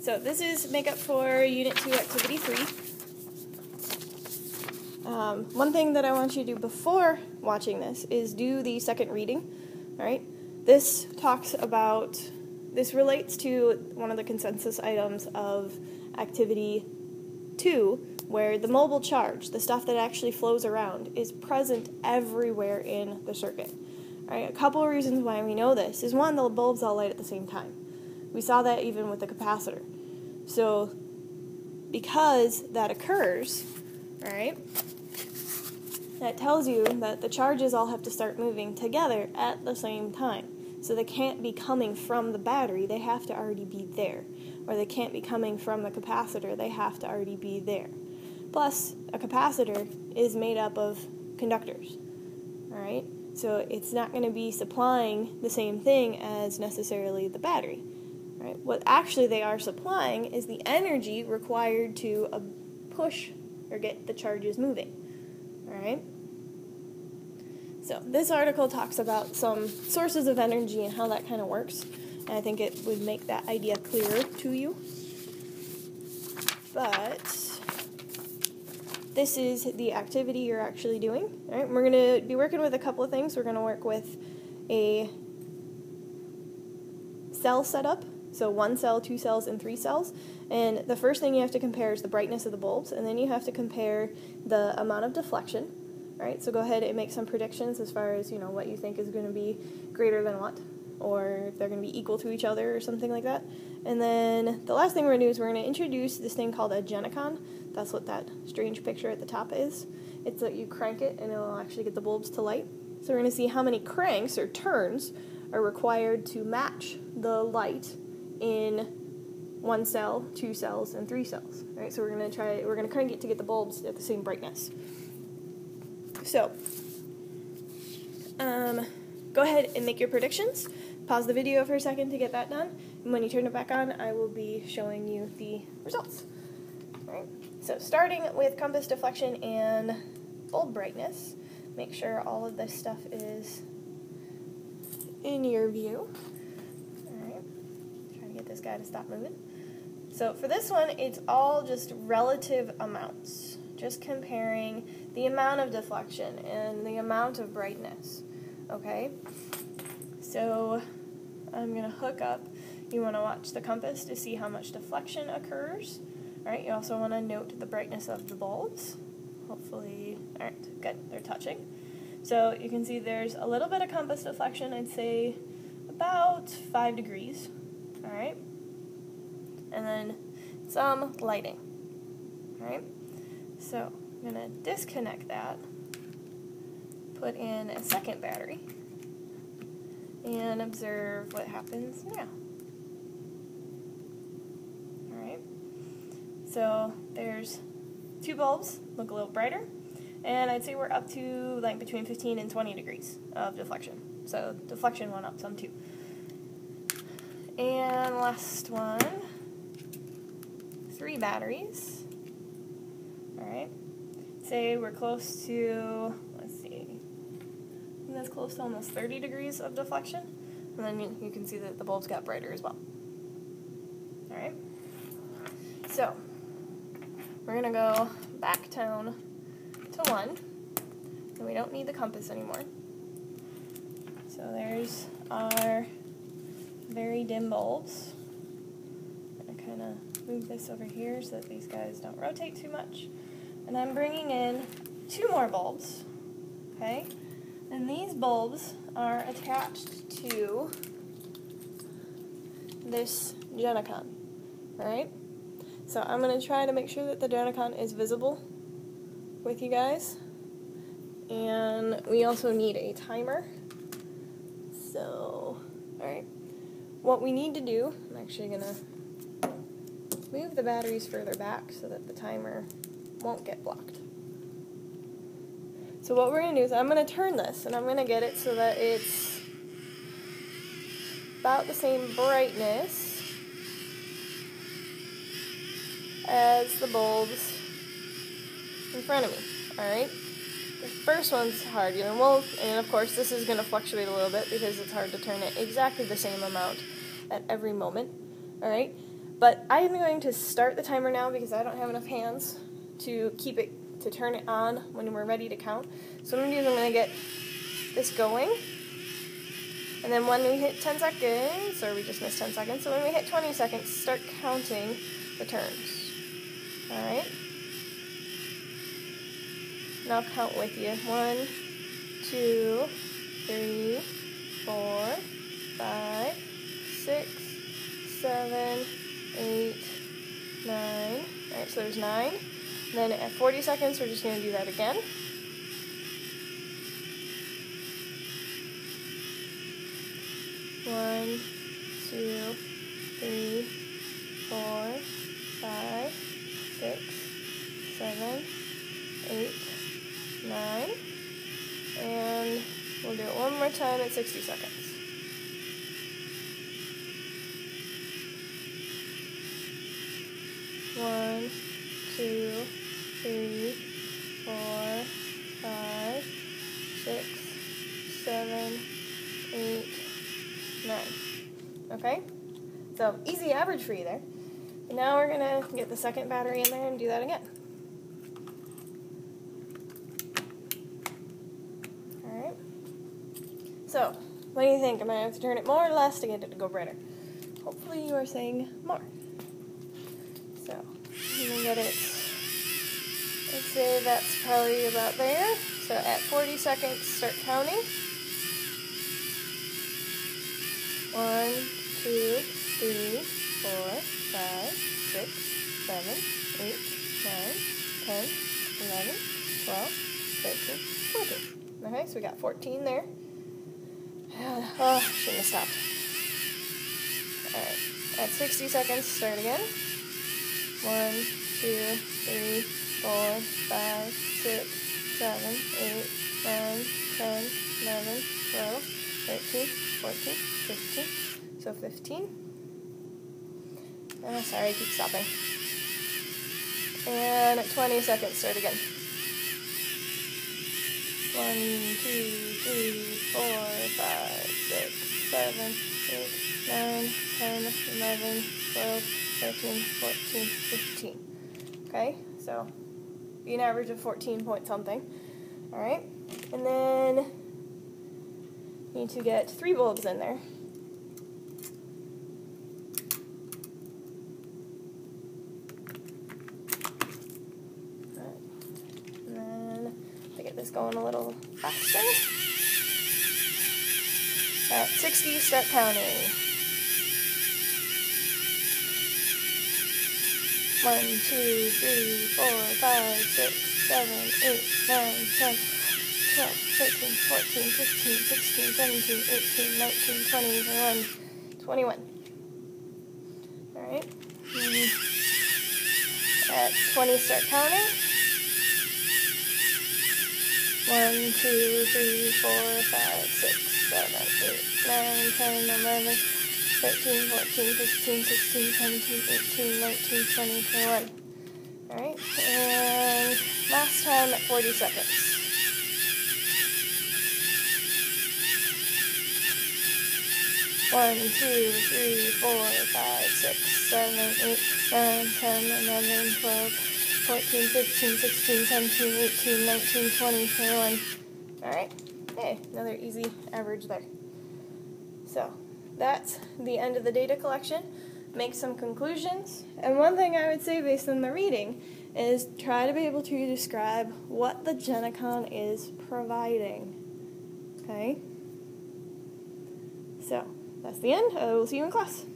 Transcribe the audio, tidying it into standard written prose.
So this is makeup for Unit 2, Activity 3. One thing that I want you to do before watching this is do the second reading. All right. This relates to one of the consensus items of Activity 2, where the mobile charge, the stuff that actually flows around, is present everywhere in the circuit. All right, a couple of reasons why we know this is, one, the bulbs all light at the same time. We saw that even with the capacitor. So because that occurs, all right, that tells you that the charges all have to start moving together at the same time. So they can't be coming from the battery, they have to already be there. Or they can't be coming from the capacitor, they have to already be there. Plus, a capacitor is made up of conductors, all right? So it's not going to be supplying the same thing as necessarily the battery, right? What actually they are supplying is the energy required to push or get the charges moving, all right? So this article talks about some sources of energy and how that kind of works, and I think it would make that idea clearer to you. But this is the activity you're actually doing. All right, we're going to be working with a couple of things. We're going to work with a cell setup, so 1 cell, 2 cells, and 3 cells. And the first thing you have to compare is the brightness of the bulbs, and then you have to compare the amount of deflection. All right, so go ahead and make some predictions as far as, what you think is going to be greater than what, or if they're going to be equal to each other or something like that. And then the last thing we're going to do is we're going to introduce this thing called a Genicon. That's what that strange picture at the top is. It's that you crank it and it'll actually get the bulbs to light. So we're going to see how many cranks or turns are required to match the light in 1 cell, 2 cells, and 3 cells. All right, so we're going to crank it to get the bulbs at the same brightness. So, go ahead and make your predictions. Pause the video for a second to get that done, and when you turn it back on, I will be showing you the results. All right. So starting with compass deflection and bulb brightness, make sure all of this stuff is in your view. All right. Try to get this guy to stop moving. So for this one, it's all just relative amounts, just comparing the amount of deflection and the amount of brightness. Okay. So I'm going to hook up. You want to watch the compass to see how much deflection occurs. All right, you also want to note the brightness of the bulbs. Hopefully, all right, good, they're touching. So you can see there's a little bit of compass deflection, I'd say about 5 degrees, all right? And then some lighting, all right? So I'm going to disconnect that, put in a second battery, and observe what happens now. Alright, so there's 2 bulbs, look a little brighter, and I'd say we're up to like between 15 and 20 degrees of deflection. So deflection went up some too. And last one, 3 batteries. Alright, say we're close to, let's see, that's close to almost 30 degrees of deflection, and then you can see that the bulbs got brighter as well. Alright, so we're going to go back down to 1, and we don't need the compass anymore. So there's our very dim bulbs. I'm going to kind of move this over here so that these guys don't rotate too much. And I'm bringing in 2 more bulbs, okay? And these bulbs are attached to this Genicon, alright? So I'm going to try to make sure that the Genicon is visible with you guys. And we also need a timer. So, alright. What we need to do, I'm actually going to move the batteries further back so that the timer won't get blocked. So what we're going to do is I'm going to turn this, and I'm going to get it so that it's about the same brightness as the bulbs in front of me, alright? The first one's hard, and of course this is going to fluctuate a little bit because it's hard to turn it exactly the same amount at every moment, alright? But I'm going to start the timer now because I don't have enough hands to turn it on when we're ready to count. So what I'm going to do is I'm going to get this going. And then when we hit 10 seconds, or we just missed 10 seconds, so when we hit 20 seconds, start counting the turns. Alright? And I'll count with you. 1, 2, 3, 4, 5, 6, 7, 8, 9. Alright, so there's 9. And then at 40 seconds, we're just going to do that again. 1, 2, 3, 4, 5, 6, 7, 8, 9. And we'll do it one more time at 60 seconds. 1, 2, 3, 4, 5, 6, 7, 8, 9. Okay? So, easy average for you there. And now we're going to get the second battery in there and do that again. Alright. So, what do you think? Am I going to have to turn it more or less to get it to go brighter? Hopefully you are saying more. So, I'm going to get it, I'd say that's probably about there. So at 40 seconds, start counting. 1, 2, 3, 4, 5, 6, 7, 8, 9, 10, 11, 12, 13, 14. Okay, so we got 14 there. Oh, shouldn't have stopped. Alright, at 60 seconds, start again. 1, 2, 3, 4, 5, 6, 7, 8, 9, 10, 11, 12, 13, 14, 15. So 15. Oh, sorry, I keep stopping. And at 20 seconds, start again. 1, 2, 3, 4, 5, 6, 7, 8, 9, 10, 11, 12, 13, 14, 15. Okay, so be an average of 14 point something. Alright, and then you need to get 3 bulbs in there. And then to get this going a little faster. At 60, start counting. 1, 2, 3, 4, 5, 6, 7, 8, 9, 10, 12, 13, 14, 15, 16, 17, 18, 19, 20, 21. Alright. At 20, start counting. 1, 2, 3, 4, 5, 6, 7, 8, 9, 10, 11, 13, 14, 15, 16, 17, 18, 19, 20, 21. Alright, and last time at 40 seconds. 1, 2, 3, 4, 5, 6, 7, 8, 9, 10, 11, 12, 14, 15, 16, 17, 18, 19, 20, 21. Alright, hey, another easy average there. So, that's the end of the data collection. Make some conclusions. And one thing I would say based on the reading is try to be able to describe what the Genecon is providing. Okay? So, that's the end. I will see you in class.